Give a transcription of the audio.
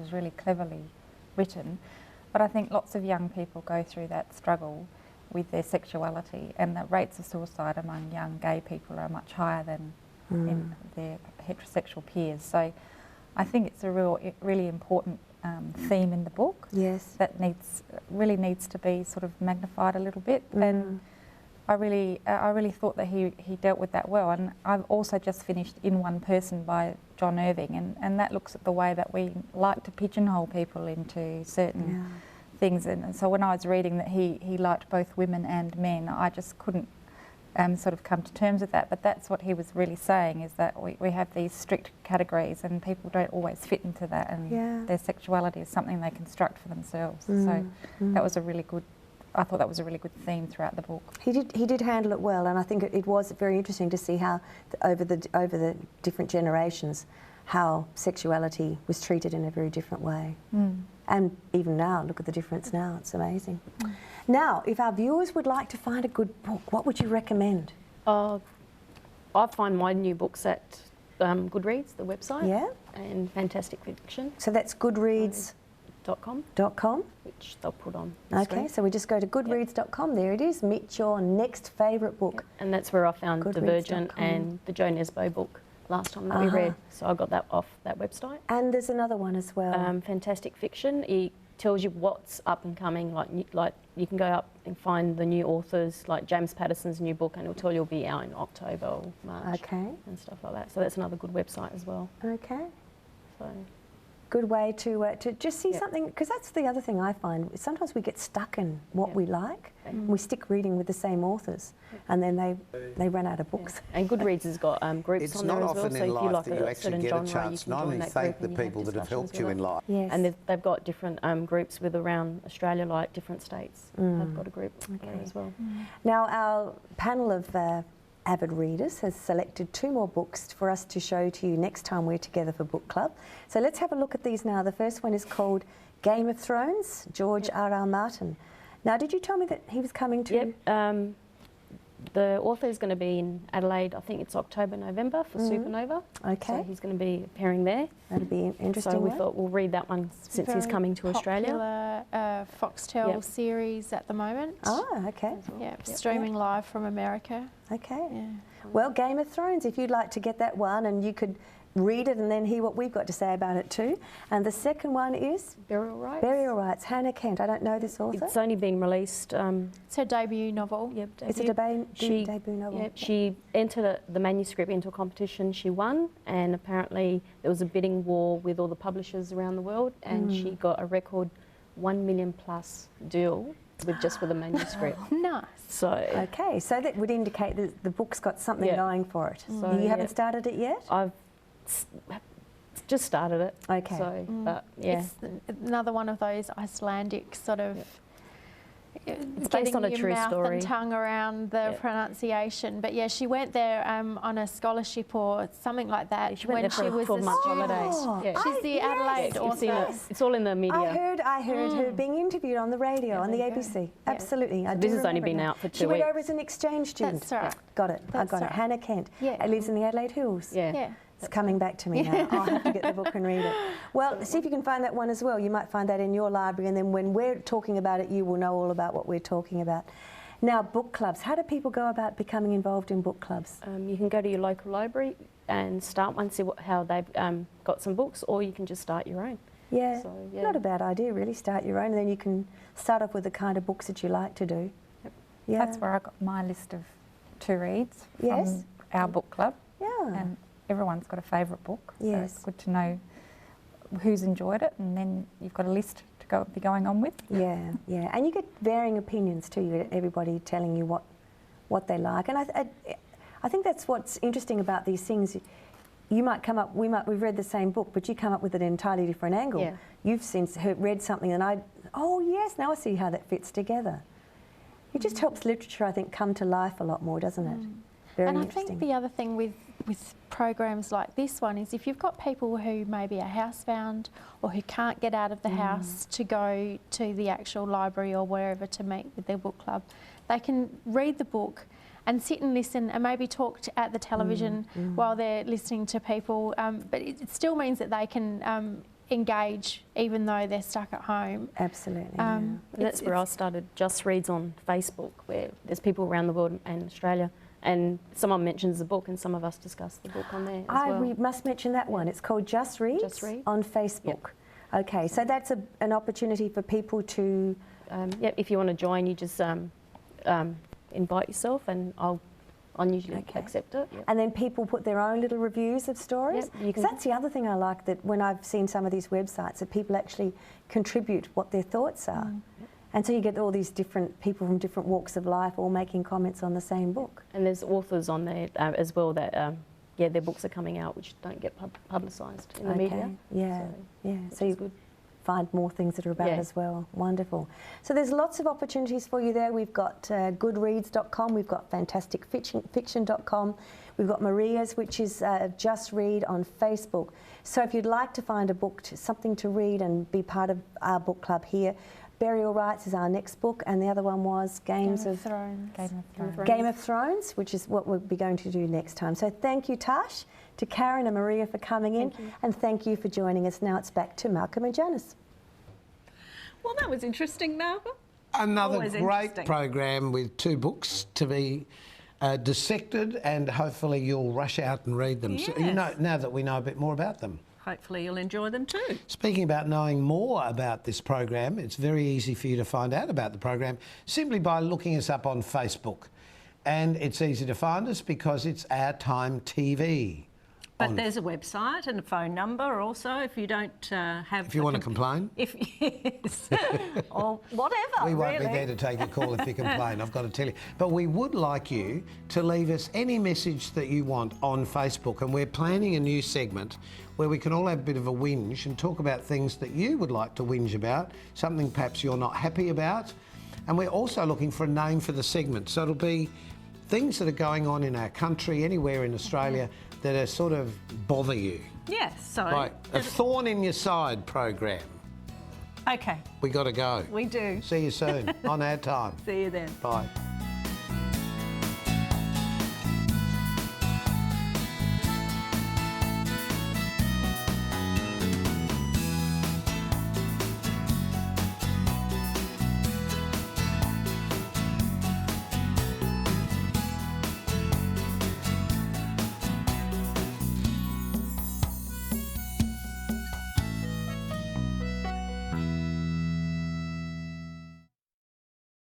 was really cleverly written. But I think lots of young people go through that struggle with their sexuality, and the rates of suicide among young gay people are much higher than in their heterosexual peers. So I think it's a really important theme in the book. Yes. That really needs to be sort of magnified a little bit. And I really thought that he dealt with that well. And I've also just finished In One Person by John Irving, and that looks at the way that we like to pigeonhole people into certain things. And so when I was reading that he liked both women and men, I just couldn't sort of come to terms with that. But that's what he was really saying, is that we have these strict categories and people don't always fit into that, and their sexuality is something they construct for themselves. So that was I thought that was a really good theme throughout the book. He did handle it well, and I think it was very interesting to see how over the different generations how sexuality was treated in a very different way. And even now, look at the difference now, it's amazing. Now, if our viewers would like to find a good book, what would you recommend? I find my new books at Goodreads, the website, and Fantastic Fiction. So that's Goodreads.com, which they'll put on. Okay, so we just go to Goodreads.com. There it is. Meet your next favourite book. And that's where I found Divergent and the Jo Nesbo book last time that we read. So I got that off that website. And there's another one as well. Fantastic Fiction. It tells you what's up and coming. Like you can go up and find the new authors, like James Patterson's new book, and it'll tell you it'll be out in October or March. And stuff like that. So that's another good website as well. Okay. So good way to just see something, because that's the other thing I find. Sometimes we get stuck in what we like, and we stick reading with the same authors, and then they run out of books. And Goodreads has got groups it's on there as well, so if you like a certain genre, you can not join only that thank group the people that have helped you in life. And they've got different groups with around Australia, like different states. They've got a group there as well. Now, our panel of avid readers has selected 2 more books for us to show to you next time we're together for book club. So let's have a look at these now. The first one is called Game of Thrones, George R.R.Martin. Now, did you tell me that he was coming to? The author is going to be in Adelaide, I think it's October, November for Supernova. Okay. So he's going to be appearing there. That'll be an interesting So we thought we'll read that one since he's coming to Australia. Popular Foxtel series at the moment. Oh, okay. Streaming live from America. Okay. Well, Game of Thrones, if you'd like to get that one, and you could read it and then hear what we've got to say about it too. And the second one is? Burial Rights. Burial Rights, Hannah Kent. I don't know this author. It's only being released. It's her debut novel. It's a debut novel. She entered the manuscript into a competition, she won, and apparently there was a bidding war with all the publishers around the world, and she got a record 1 million plus deal just for the manuscript. Nice. So okay, so that would indicate that the book's got something going for it. So you haven't started it yet? I've just started it. Okay. So, but it's another one of those Icelandic sort of. It's based on a true mouth story. And tongue around the pronunciation, but yeah, she went there on a scholarship or something like that. She went there for 12-month holidays. She's the Adelaide author. It's all in the media. I heard her being interviewed on the radio on the ABC. Absolutely. So this has only been out for 2 weeks. She went over as an exchange student. That's right. Got it. I got it. Hannah Kent. Lives in the Adelaide Hills. It's coming back to me now. I'll have to get the book and read it. Well, see if you can find that one as well. You might find that in your library, and then when we're talking about it, you will know all about what we're talking about. Now, book clubs. How do people go about becoming involved in book clubs? You can go to your local library and start one, see how they've got some books, or you can just start your own. Yeah, so, not a bad idea, really. Start your own, and then you can start off with the kind of books that you like to do. Yeah. That's where I got my list of 2 reads from our book club. And everyone's got a favourite book, so it's good to know who's enjoyed it, and then you've got a list to be going on with. And you get varying opinions too. You get everybody telling you what they like, and I think that's what's interesting about these things. You might come up, we've read the same book, but you come up with an entirely different angle. You've read something, and now I see how that fits together. It just helps literature, I think, come to life a lot more, doesn't it? Very interesting. I think the other thing with programs like this one is if you've got people who maybe are housebound or who can't get out of the house to go to the actual library or wherever to meet with their book club, they can read the book and sit and listen and maybe talk at the television while they're listening to people. But it still means that they can engage even though they're stuck at home. Absolutely. That's where I started Just Reads on Facebook, where there's people around the world and Australia, and someone mentions the book and some of us discuss the book on there as well. We must mention that one. It's called Just Reads on Facebook. Yep. Okay, so that's an opportunity for people to... if you want to join, you just invite yourself and I'll usually accept it. Yep. And then people put their own little reviews of stories. Because that's the other thing I like, that when I've seen some of these websites, that people actually contribute what their thoughts are. And so you get all these different people from different walks of life all making comments on the same book. And there's authors on there as well that, their books are coming out which don't get publicised in the media. So you find more things that are about as well. Wonderful. So there's lots of opportunities for you there. We've got goodreads.com, we've got fantasticfiction.com, we've got Maria's, which is Just Read on Facebook. So if you'd like to find a book, something to read and be part of our book club here, Burial Rights is our next book, and the other one was Game of Thrones, which is what we'll be going to do next time. So thank you, Tash, to Karen and Maria for coming in, and thank you for joining us. Now it's back to Malcolm and Janice. Well, that was interesting, Malcolm. Another great program with 2 books to be dissected, and hopefully you'll rush out and read them. Yes. So, now that we know a bit more about them. Hopefully you'll enjoy them too. Speaking about knowing more about this program, it's very easy for you to find out about the program simply by looking us up on Facebook. And it's easy to find us because it's Our Time TV. But there's a website and a phone number also if you don't have... If you want to complain? Yes, or whatever, We won't be there to take a call if you complain, I've got to tell you. But we would like you to leave us any message that you want on Facebook, and we're planning a new segment where we can all have a bit of a whinge and talk about things that you would like to whinge about, something perhaps you're not happy about. And we're also looking for a name for the segment. So it'll be things that are going on in our country, anywhere in Australia, that are sort of bother you. Yes, so... Like a thorn in your side program. Okay. We got to go. We do. See you soon on Our Time. See you then. Bye.